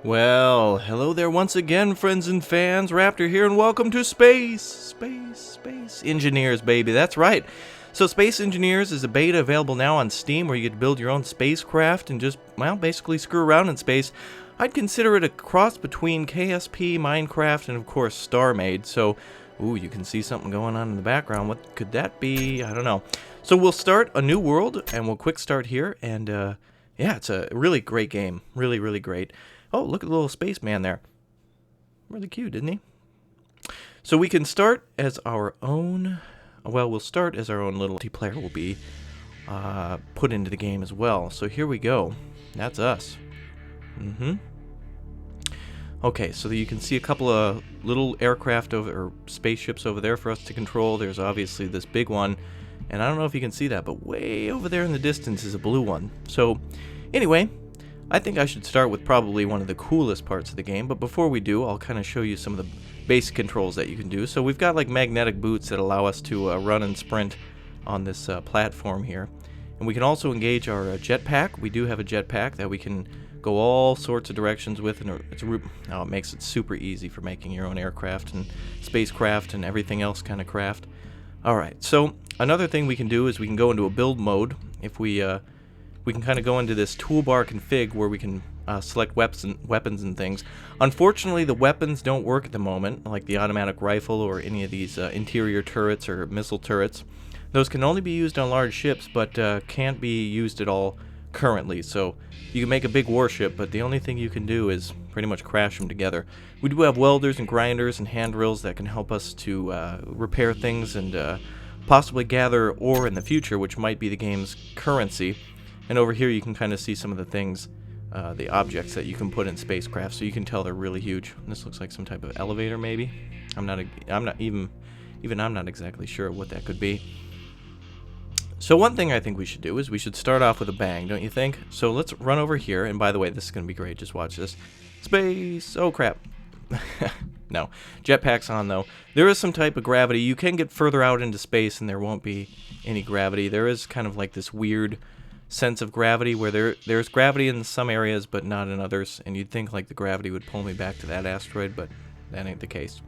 Well, hello there once again, friends and fans. Raptor here, and welcome to Space Engineers, baby. That's right. So Space Engineers is a beta available now on Steam where you get to build your own spacecraft and just, well, basically screw around in space. I'd consider it a cross between KSP, Minecraft, and of course StarMade. So, ooh, you can see something going on in the background. What could that be? I don't know. So we'll start a new world, and we'll quick start here, and yeah, it's a really great game. Really, really great. Oh, look at the little spaceman there. Really cute, isn't he? So we can start as our own... Well, we'll start as our own little multiplayer will be put into the game as well. So here we go. That's us. Okay, so you can see a couple of little aircraft or spaceships over there for us to control. There's obviously this big one. And I don't know if you can see that, but way over there in the distance is a blue one. So anyway... I think I should start with probably one of the coolest parts of the game, but before we do, I'll kind of show you some of the basic controls that you can do. So we've got like magnetic boots that allow us to run and sprint on this platform here. And we can also engage our jetpack. We do have a jetpack that we can go all sorts of directions with, and it makes it super easy for making your own aircraft and spacecraft and everything else kind of craft. Alright, so another thing we can do is we can go into a build mode. If we can kind of go into this toolbar config where we can select weapons and things. Unfortunately, the weapons don't work at the moment, like the automatic rifle or any of these interior turrets or missile turrets. Those can only be used on large ships, but can't be used at all currently. So you can make a big warship, but the only thing you can do is pretty much crash them together. We do have welders and grinders and hand drills that can help us to repair things and possibly gather ore in the future, which might be the game's currency. And over here you can kind of see some of the things, the objects that you can put in spacecraft, so you can tell they're really huge. This looks like some type of elevator, maybe. I'm not exactly sure what that could be. So one thing I think we should do is we should start off with a bang, don't you think? So let's run over here, and by the way, this is going to be great. Just watch this. Space. Oh crap. No, jetpack's on though. There is some type of gravity. You can get further out into space, and there won't be any gravity. There is kind of like this weird sense of gravity where there's gravity in some areas but not in others, and you'd think like the gravity would pull me back to that asteroid, but that ain't the case.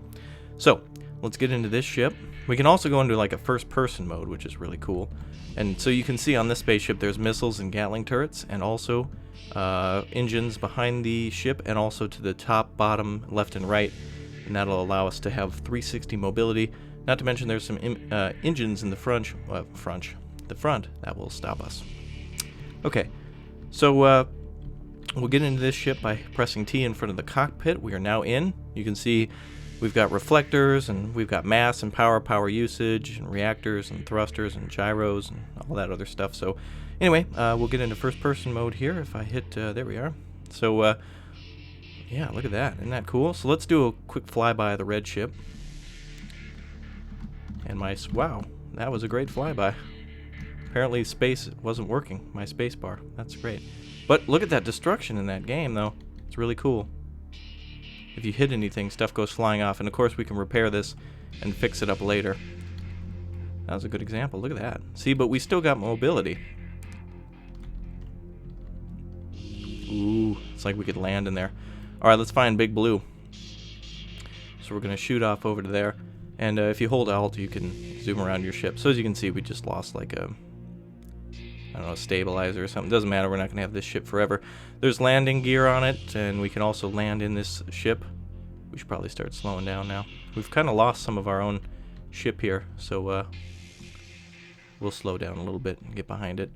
So let's get into this ship. We can also go into like a first person mode, which is really cool. And so you can see on this spaceship there's missiles and Gatling turrets, and also engines behind the ship, and also to the top, bottom, left and right, and that'll allow us to have 360 mobility. Not to mention there's some engines in the front that will stop us. Okay, so we'll get into this ship by pressing T in front of the cockpit. We are now in. You can see we've got reflectors, and we've got mass and power usage, and reactors and thrusters and gyros and all that other stuff. So anyway, we'll get into first person mode here. If I hit, there we are. So yeah, look at that. Isn't that cool? So let's do a quick flyby of the red ship. And wow, that was a great flyby. Apparently space wasn't working, my space bar. That's great. But look at that destruction in that game, though. It's really cool. If you hit anything, stuff goes flying off. And of course we can repair this and fix it up later. That was a good example. Look at that. See, but we still got mobility. Ooh, it's like we could land in there. Alright, let's find Big Blue. So we're going to shoot off over to there. And if you hold Alt, you can zoom around your ship. So as you can see, we just lost like a... I don't know, a stabilizer or something. Doesn't matter, we're not going to have this ship forever. There's landing gear on it, and we can also land in this ship. We should probably start slowing down now. We've kind of lost some of our own ship here, so we'll slow down a little bit and get behind it.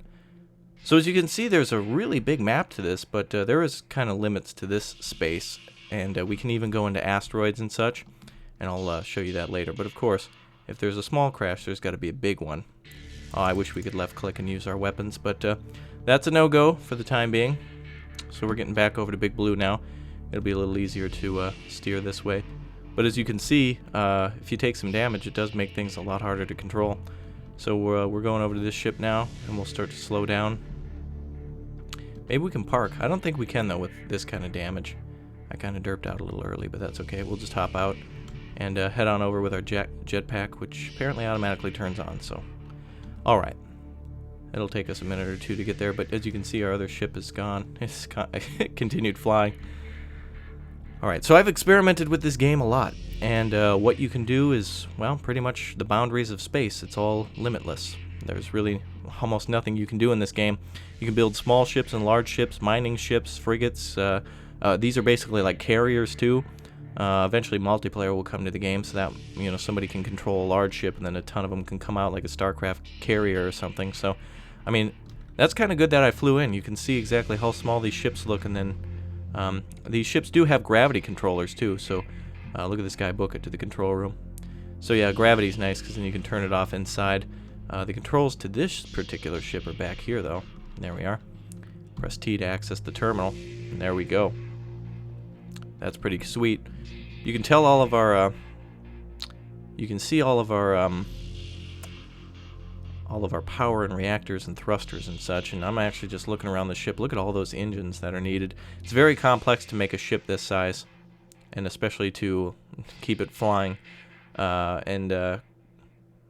So as you can see, there's a really big map to this, but there is kind of limits to this space, and we can even go into asteroids and such, and I'll show you that later. But of course, if there's a small crash, there's got to be a big one. Oh, I wish we could left click and use our weapons, but that's a no-go for the time being. So we're getting back over to Big Blue now. It'll be a little easier to steer this way. But as you can see, if you take some damage, it does make things a lot harder to control. So we're going over to this ship now, and we'll start to slow down. Maybe we can park. I don't think we can, though, with this kind of damage. I kind of derped out a little early, but that's okay. We'll just hop out and head on over with our jetpack, which apparently automatically turns on, so... Alright. It'll take us a minute or two to get there, but as you can see, our other ship is gone. It's continued flying. Alright, so I've experimented with this game a lot, and what you can do is, well, pretty much the boundaries of space. It's all limitless. There's really almost nothing you can do in this game. You can build small ships and large ships, mining ships, frigates. These are basically like carriers too. Eventually multiplayer will come to the game so that, you know, somebody can control a large ship and then a ton of them can come out like a StarCraft carrier or something. So, I mean, that's kind of good that I flew in. You can see exactly how small these ships look, and then these ships do have gravity controllers too, so look at this guy book it to the control room. So yeah, gravity's nice because then you can turn it off inside. The controls to this particular ship are back here though. There we are. Press T to access the terminal, and there we go. That's pretty sweet. You can tell all of our you can see all of our power and reactors and thrusters and such, and I'm actually just looking around the ship. Look at all those engines that are needed. It's very complex to make a ship this size, and especially to keep it flying and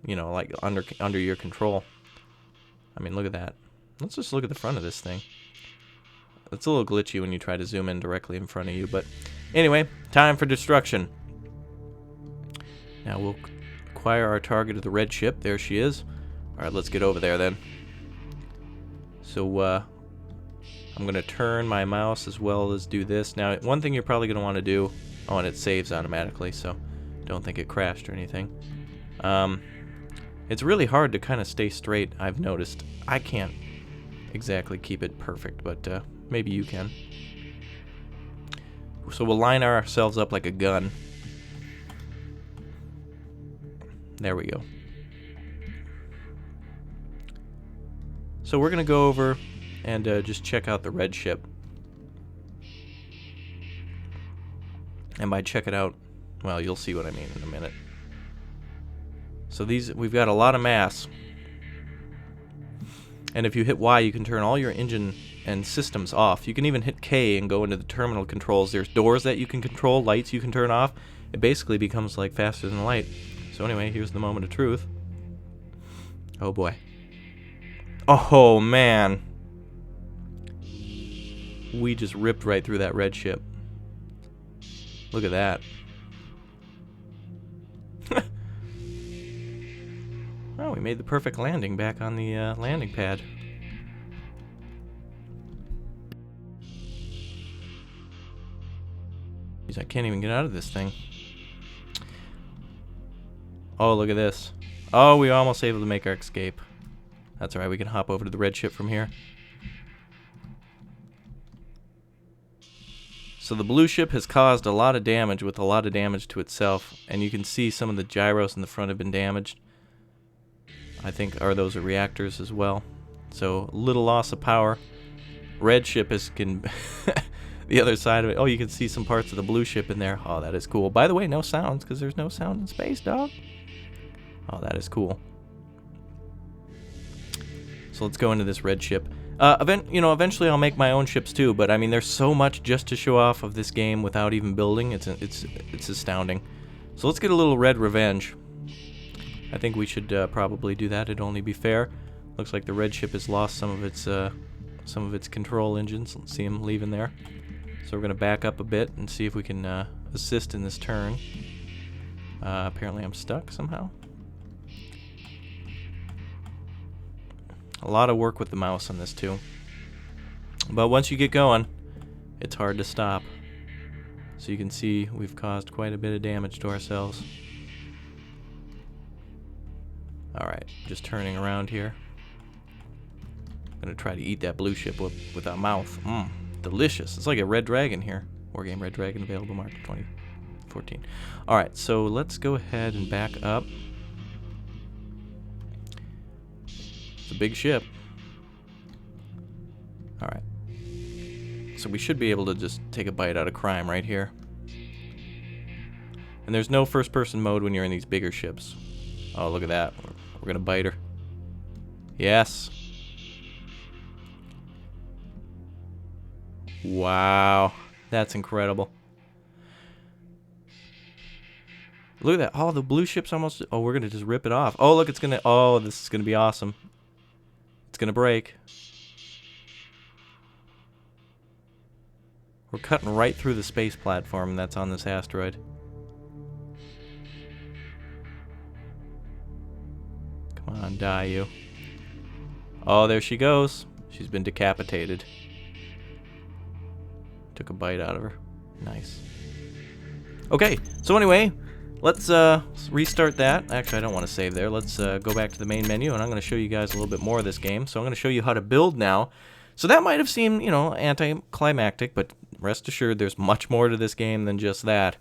you know, like under your control. I mean, look at that. Let's just look at the front of this thing. It's a little glitchy when you try to zoom in directly in front of you, but anyway, time for destruction. Now we'll acquire our target of the red ship. There she is. Alright, let's get over there then. So, I'm going to turn my mouse as well as do this. Now, one thing you're probably going to want to do... Oh, and it saves automatically, so don't think it crashed or anything. It's really hard to kind of stay straight, I've noticed. I can't exactly keep it perfect, but maybe you can. So we'll line ourselves up like a gun. There we go. So we're going to go over and just check out the red ship. And by check it out, well, you'll see what I mean in a minute. So we've got a lot of mass. And if you hit Y, you can turn all your engine and systems off. You can even hit K and go into the terminal controls. There's doors that you can control, lights you can turn off. It basically becomes like faster than light. So anyway, here's the moment of truth. Oh boy. Oh man. We just ripped right through that red ship. Look at that. Well, we made the perfect landing back on the landing pad. Jeez, I can't even get out of this thing. Oh, look at this. Oh, we were almost able to make our escape. That's alright, we can hop over to the red ship from here. So the blue ship has caused a lot of damage with a lot of damage to itself, and you can see some of the gyros in the front have been damaged. I think those are reactors as well. So little loss of power. Red ship can the other side of it. Oh, you can see some parts of the blue ship in there. Oh, that is cool. By the way, no sounds because there's no sound in space, dog. Oh, that is cool. So let's go into this red ship. Eventually I'll make my own ships too, but I mean, there's so much just to show off of this game without even building. It's astounding. So let's get a little red revenge. I think we should probably do that. It'd only be fair. Looks like the red ship has lost some of its control engines. Let's see them leaving there. So we're gonna back up a bit and see if we can assist in this turn. Apparently I'm stuck somehow. A lot of work with the mouse on this too. But once you get going, it's hard to stop. So you can see we've caused quite a bit of damage to ourselves. Alright, just turning around here. I'm gonna try to eat that blue ship with our mouth. Mmm, delicious. It's like a red dragon here. Wargame Red Dragon, available March 2014. Alright, so let's go ahead and back up. It's a big ship. Alright. So we should be able to just take a bite out of crime right here. And there's no first-person mode when you're in these bigger ships. Oh, look at that. We're gonna bite her. Yes. Wow. That's incredible. Look at that. Oh, the blue ship's almost... Oh, we're gonna just rip it off. Oh, look, it's gonna... Oh, this is gonna be awesome. It's gonna break. We're cutting right through the space platform that's on this asteroid. Come on, die, you. Oh, there she goes. She's been decapitated. Took a bite out of her. Nice. Okay, so anyway, let's restart that. Actually, I don't want to save there. Let's go back to the main menu, and I'm going to show you guys a little bit more of this game. So I'm going to show you how to build now. So that might have seemed, you know, anticlimactic, but rest assured there's much more to this game than just that.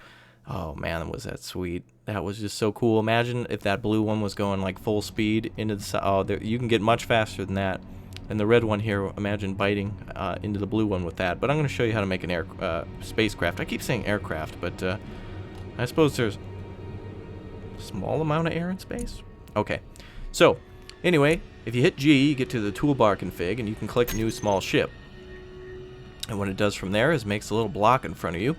Oh man, was that sweet. That was just so cool. Imagine if that blue one was going like full speed into the... Oh, you can get much faster than that. And the red one here, imagine biting into the blue one with that. But I'm going to show you how to make an spacecraft. I keep saying aircraft, but I suppose there's a small amount of air in space. Okay, so anyway, if you hit G, you get to the toolbar config, and you can click New Small Ship. And what it does from there is makes a little block in front of you.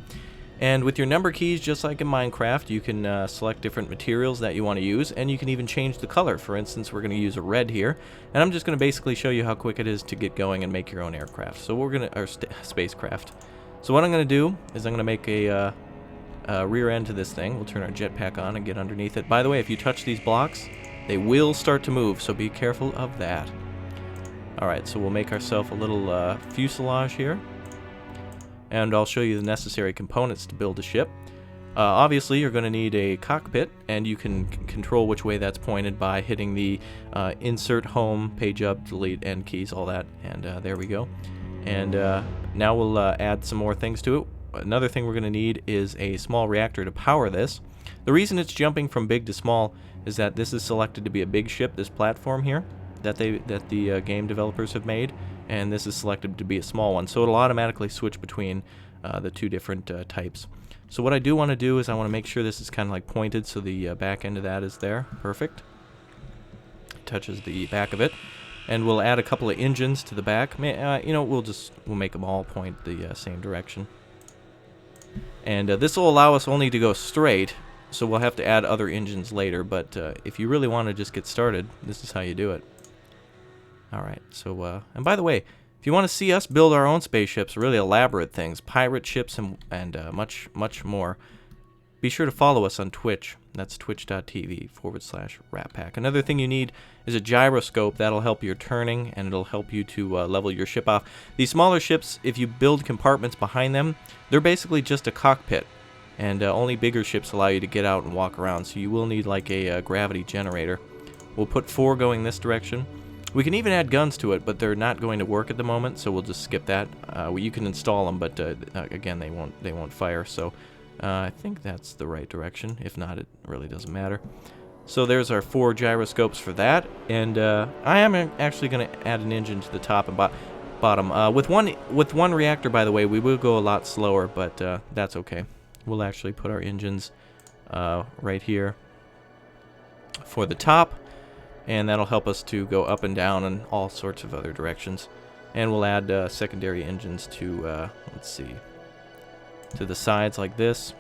And with your number keys, just like in Minecraft, you can select different materials that you want to use, and you can even change the color. For instance, we're going to use a red here, and I'm just going to basically show you how quick it is to get going and make your own aircraft. So we're going to, or spacecraft. So what I'm going to do is I'm going to make a rear end to this thing. We'll turn our jetpack on and get underneath it. By the way, if you touch these blocks, they will start to move, so be careful of that. Alright, so we'll make ourselves a little fuselage here. And I'll show you the necessary components to build a ship. Obviously, you're going to need a cockpit, and you can control which way that's pointed by hitting the insert, home, page up, delete, end keys, all that. And there we go. And now we'll add some more things to it. Another thing we're going to need is a small reactor to power this. The reason it's jumping from big to small is that this is selected to be a big ship, this platform here, that the game developers have made. And this is selected to be a small one, so it'll automatically switch between the two different types. So what I do want to do is I want to make sure this is kind of like pointed, so the back end of that is there. Perfect. Touches the back of it, and we'll add a couple of engines to the back. You know, we'll make them all point the same direction. And this will allow us only to go straight, so we'll have to add other engines later. But if you really want to just get started, this is how you do it. Alright, so, and by the way, if you want to see us build our own spaceships, really elaborate things, pirate ships, and much, much more, be sure to follow us on Twitch. That's twitch.tv/RatPack. Another thing you need is a gyroscope. That'll help your turning, and it'll help you to level your ship off. These smaller ships, if you build compartments behind them, they're basically just a cockpit, and only bigger ships allow you to get out and walk around, so you will need like a gravity generator. We'll put 4 going this direction. We can even add guns to it, but they're not going to work at the moment, so we'll just skip that. You can install them, but again, they won't fire. So I think that's the right direction. If not, it really doesn't matter. So there's our 4 gyroscopes for that, and I am actually going to add an engine to the top and bottom. With one reactor, by the way, we will go a lot slower, but that's okay. We'll actually put our engines right here for the top. And that'll help us to go up and down and all sorts of other directions. And we'll add secondary engines to, let's see, to the sides like this.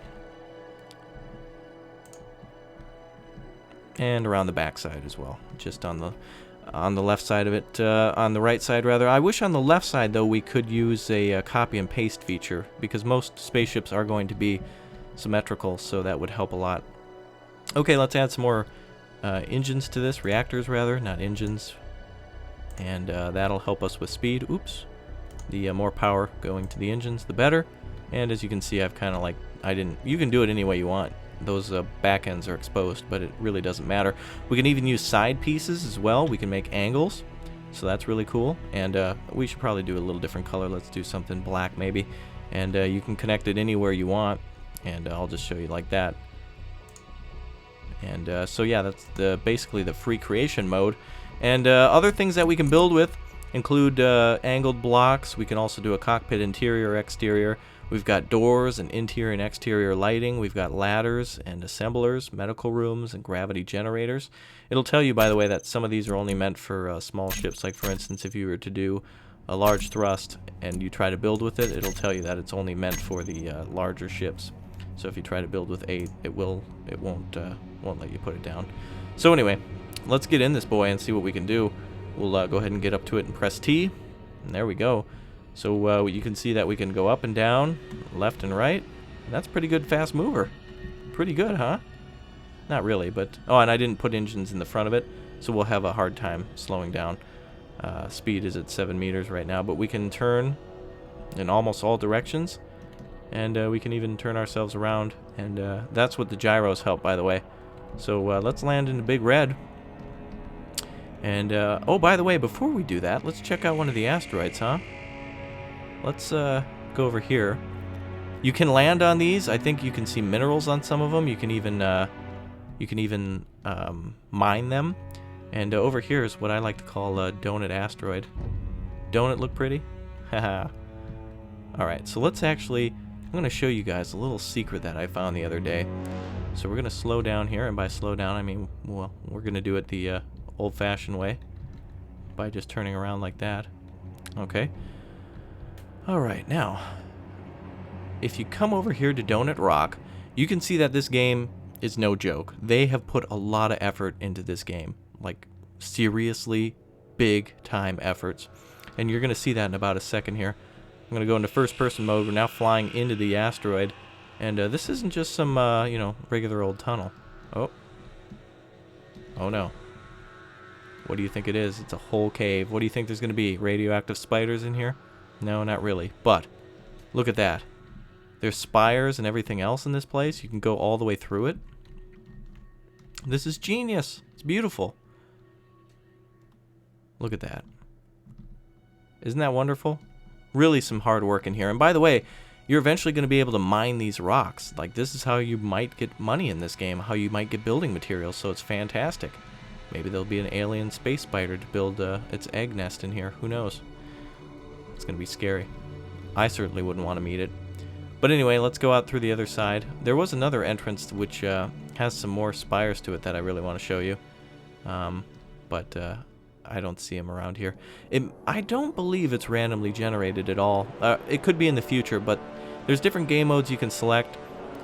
And around the back side as well, just on the left side of it, on the right side rather. I wish on the left side, though, we could use a copy and paste feature, because most spaceships are going to be symmetrical, so that would help a lot. Okay, let's add some more engines to this, reactors rather, not engines, and that'll help us with speed. Oops, the more power going to the engines, the better. And as you can see, I've kind of like, you can do it any way you want. Those back ends are exposed, but it really doesn't matter. We can even use side pieces as well. We can make angles, so that's really cool. And we should probably do a little different color. Let's do something black maybe, and you can connect it anywhere you want, and I'll just show you like that. And so yeah, that's basically the free creation mode. And other things that we can build with include angled blocks. We can also do a cockpit interior or exterior. We've got doors and interior and exterior lighting. We've got ladders and assemblers, medical rooms, and gravity generators. It'll tell you, by the way, that some of these are only meant for small ships. Like, for instance, if you were to do a large thrust and you try to build with it, it'll tell you that it's only meant for the larger ships. So if you try to build with 8, it won't let you put it down. So anyway, let's get in this boy and see what we can do. We'll go ahead and get up to it and press T, and there we go. So you can see that we can go up and down, left and right. That's pretty good fast mover. Pretty good, huh? Not really, but... Oh, and I didn't put engines in the front of it, so we'll have a hard time slowing down. Speed is at 7 meters right now, but we can turn in almost all directions, and we can even turn ourselves around, and that's what the gyros help, by the way. So let's land in the Big Red. And, oh, by the way, before we do that, let's check out one of the asteroids, huh? Let's go over here. You can land on these. I think you can see minerals on some of them. You can even mine them. And over here is what I like to call a donut asteroid. Don't it look pretty? Haha. Alright, so let's actually... I'm going to show you guys a little secret that I found the other day. So we're going to slow down here, and by slow down I mean, well, we're going to do it the old-fashioned way. By just turning around like that. Okay. Alright, now... if you come over here to Donut Rock, you can see that this game is no joke. They have put a lot of effort into this game. Like, seriously big time efforts. And you're going to see that in about a second here. I'm going to go into first person mode. We're now flying into the asteroid. And this isn't just some, you know, regular old tunnel. Oh. Oh no. What do you think it is? It's a whole cave. What do you think there's going to be? Radioactive spiders in here? No, not really. But, look at that. There's spires and everything else in this place. You can go all the way through it. This is genius. It's beautiful. Look at that. Isn't that wonderful? Really some hard work in here. And by the way, you're eventually going to be able to mine these rocks. Like, this is how you might get money in this game. How you might get building materials. So it's fantastic. Maybe there'll be an alien space spider to build its egg nest in here. Who knows? It's going to be scary. I certainly wouldn't want to meet it. But anyway, let's go out through the other side. There was another entrance which has some more spires to it that I really want to show you. But I don't see them around here. I don't believe it's randomly generated at all. It could be in the future, but there's different game modes you can select,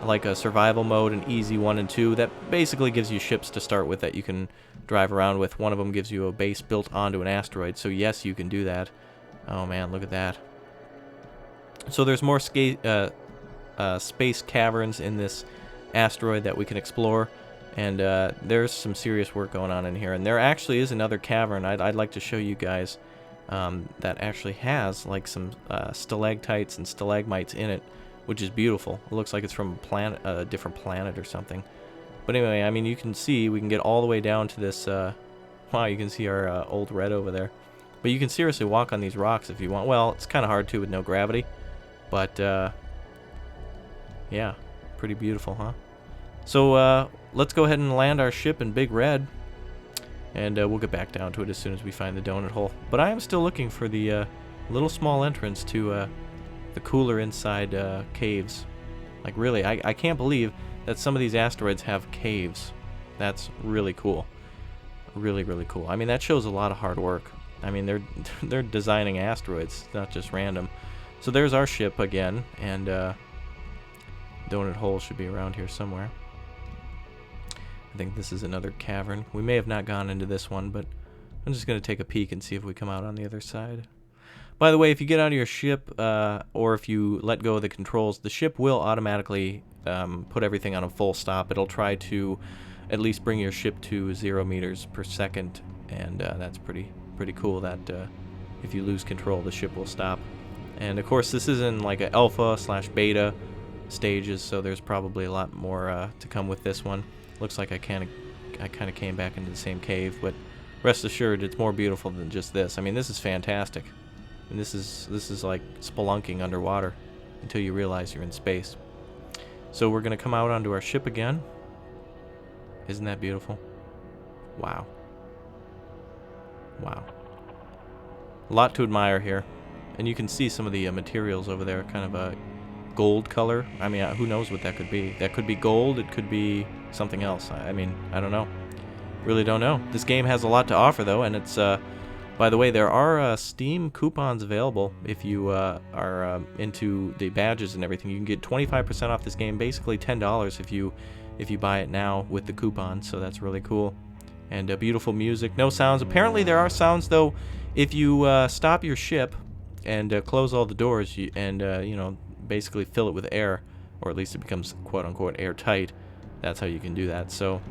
like a survival mode, an easy 1 and 2, that basically gives you ships to start with that you can drive around with. One of them gives you a base built onto an asteroid, so yes, you can do that. Oh man, look at that. So there's more space caverns in this asteroid that we can explore, and there's some serious work going on in here. And there actually is another cavern I'd like to show you guys that actually has like some stalactites and stalagmites in it, which is beautiful. It looks like it's from a different planet or something. But anyway, I mean, you can see we can get all the way down to this. Wow, you can see our old red over there. But you can seriously walk on these rocks if you want. Well, it's kind of hard to with no gravity, but yeah, pretty beautiful, huh? So let's go ahead and land our ship in Big Red, and we'll get back down to it as soon as we find the donut hole. But I am still looking for the little small entrance to the cooler inside caves. Like, really, I can't believe that some of these asteroids have caves. That's really cool. Really, really cool. I mean, that shows a lot of hard work. I mean, they're designing asteroids, not just random. So there's our ship again, and donut hole should be around here somewhere. I think this is another cavern. We may have not gone into this one, but I'm just going to take a peek and see if we come out on the other side. By the way, if you get out of your ship, or if you let go of the controls, the ship will automatically put everything on a full stop. It'll try to at least bring your ship to 0 meters per second, and that's pretty cool that if you lose control, the ship will stop. And of course, this is in like an alpha/beta stages, so there's probably a lot more to come with this one. Looks like I kind of came back into the same cave, but rest assured, it's more beautiful than just this. I mean, this is fantastic, and this is like spelunking underwater until you realize you're in space. So we're gonna come out onto our ship again. Isn't that beautiful? Wow. Wow. A lot to admire here. And you can see some of the materials over there, kind of a gold color. I mean, who knows what that could be. That could be gold, it could be something else. I mean, I don't know. Really don't know. This game has a lot to offer, though, and it's, by the way, there are Steam coupons available if you are into the badges and everything. You can get 25% off this game, basically $10 if you buy it now with the coupon, so that's really cool. And beautiful music, no sounds. Apparently there are sounds, though, if you stop your ship and close all the doors, and you know, basically fill it with air, or at least it becomes quote-unquote airtight. That's how you can do that. So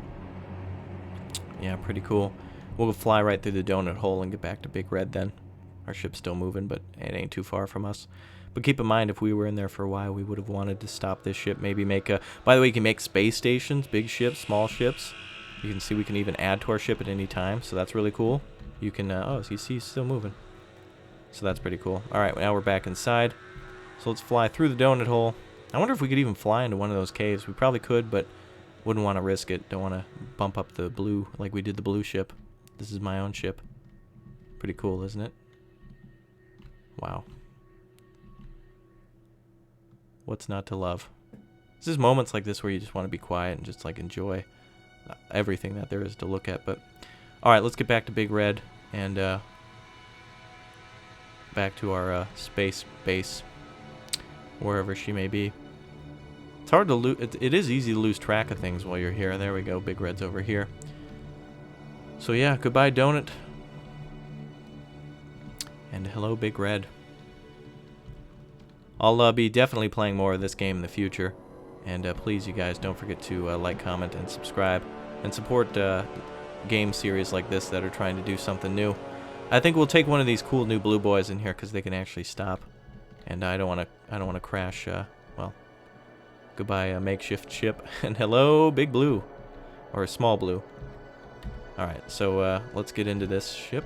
yeah, pretty cool. We'll fly right through the donut hole and get back to Big Red then. Our ship's still moving, but it ain't too far from us. But keep in mind, if we were in there for a while, we would have wanted to stop this ship, maybe make a... By the way, you can make space stations, big ships, small ships. You can see we can even add to our ship at any time, so that's really cool. You can... oh, so you see, it's still moving. So that's pretty cool. Alright, now we're back inside. So let's fly through the donut hole. I wonder if we could even fly into one of those caves. We probably could, but wouldn't want to risk it. Don't want to bump up the blue like we did the blue ship. This is my own ship. Pretty cool, isn't it? Wow. What's not to love? It's just moments like this where you just want to be quiet and just like enjoy everything that there is to look at. But alright, let's get back to Big Red and back to our space base, wherever she may be. It's hard to lose. It is easy to lose track of things while you're here. There we go. Big Red's over here. So yeah, goodbye, Donut. And hello, Big Red. I'll be definitely playing more of this game in the future. And please, you guys, don't forget to like, comment, and subscribe. And support game series like this that are trying to do something new. I think we'll take one of these cool new blue boys in here because they can actually stop. And I don't want to crash. Well, goodbye, makeshift ship. And hello, Big Blue, or Small Blue. All right, so let's get into this ship.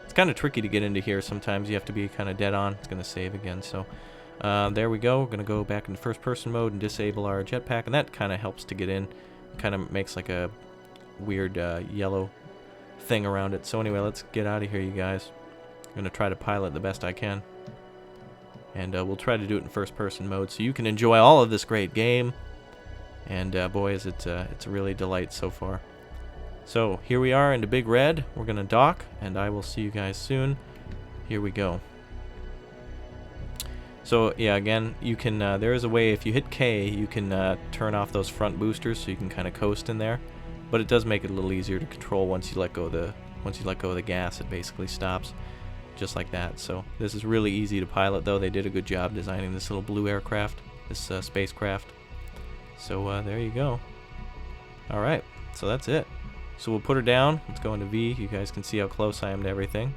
It's kind of tricky to get into here. Sometimes you have to be kind of dead on. It's going to save again. So there we go. We're going to go back into first-person mode and disable our jetpack, and that kind of helps to get in. Kind of makes like a weird yellow thing around it. So anyway, let's get out of here, you guys. I'm going to try to pilot the best I can. And we'll try to do it in first-person mode so you can enjoy all of this great game. And boy, is it's a really delight so far. So here we are into Big Red. We're going to dock, and I will see you guys soon. Here we go. So yeah, again, you can. There is a way, if you hit K, you can turn off those front boosters so you can kind of coast in there. But it does make it a little easier to control once you let go of the gas. It basically stops. Just like that. So this is really easy to pilot, though. They did a good job designing this little blue aircraft, this spacecraft. So there you go. Alright, so that's it. So we'll put her down. Let's go into V. You guys can see how close I am to everything.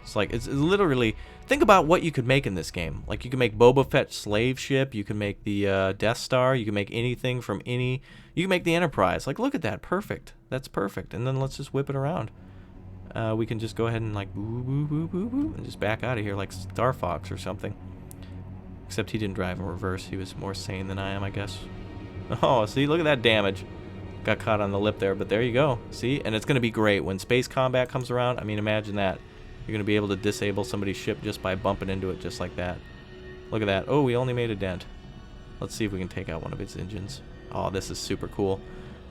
It's like, it's literally, think about what you could make in this game. Like, you can make Boba Fett's slave ship, you can make the Death Star, you can make anything from any, you can make the Enterprise. Like, look at that, perfect. That's perfect. And then let's just whip it around. We can just go ahead and like boo boo boo boo boo and just back out of here like Star Fox or something. Except he didn't drive in reverse. He was more sane than I am, I guess. Oh, see, look at that damage. Got caught on the lip there, but there you go. See, and it's going to be great when space combat comes around. I mean, imagine that. You're going to be able to disable somebody's ship just by bumping into it just like that. Look at that. Oh, we only made a dent. Let's see if we can take out one of its engines. Oh, this is super cool.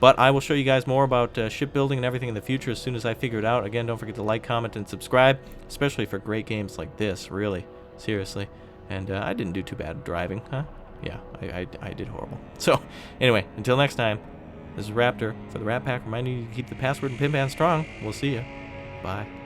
But I will show you guys more about shipbuilding and everything in the future as soon as I figure it out. Again, don't forget to like, comment, and subscribe, especially for great games like this, really. Seriously. And I didn't do too bad driving, huh? Yeah, I did horrible. So, anyway, until next time, this is Raptor for the Rat Pack, reminding you to keep the password and pin band strong. We'll see you. Bye.